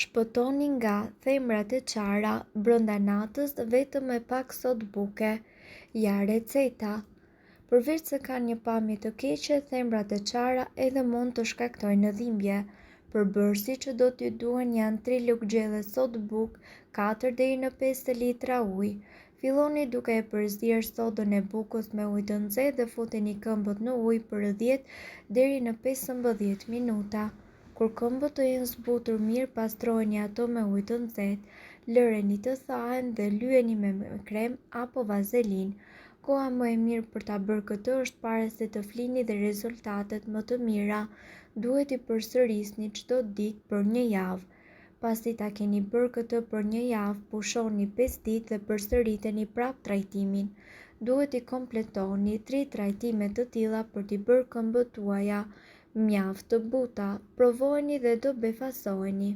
Shpëtoni nga themrat e qara brënda natës vetëm me pak sodë buke. Ja receta. Përveç se kanë një pamje të keqe, themrat e qara edhe mund të shkaktojnë dhimbje. Përbërësi që do t'ju duhen janë 3 lugë gjelle sodë bukë, 4 deri në 5 litra ujë. Filloni duke e përzierë sodën e bukës me ujë të nxehtë dhe futeni këmbët në ujë për 10 deri në 15 minuta. Kur këmbët të jenë zbutur mirë, pastrojeni ato me ujë të nxehtë, lëreni të thahen dhe lyeni me krem apo vazelinë. Koha më e mirë për ta bërë këtë është para se të flini dhe rezultatet më të mira duhet i përsërisni çdo ditë për një javë. Pasi ta keni bërë këtë për një javë, pushoni 5 ditë dhe përsëriteni prapë trajtimin. Duhet i kompletoni 3 trajtime të tilla për t'i bërë këmbët tuaja mjaft të buta. Provojeni dhe do befasoheni.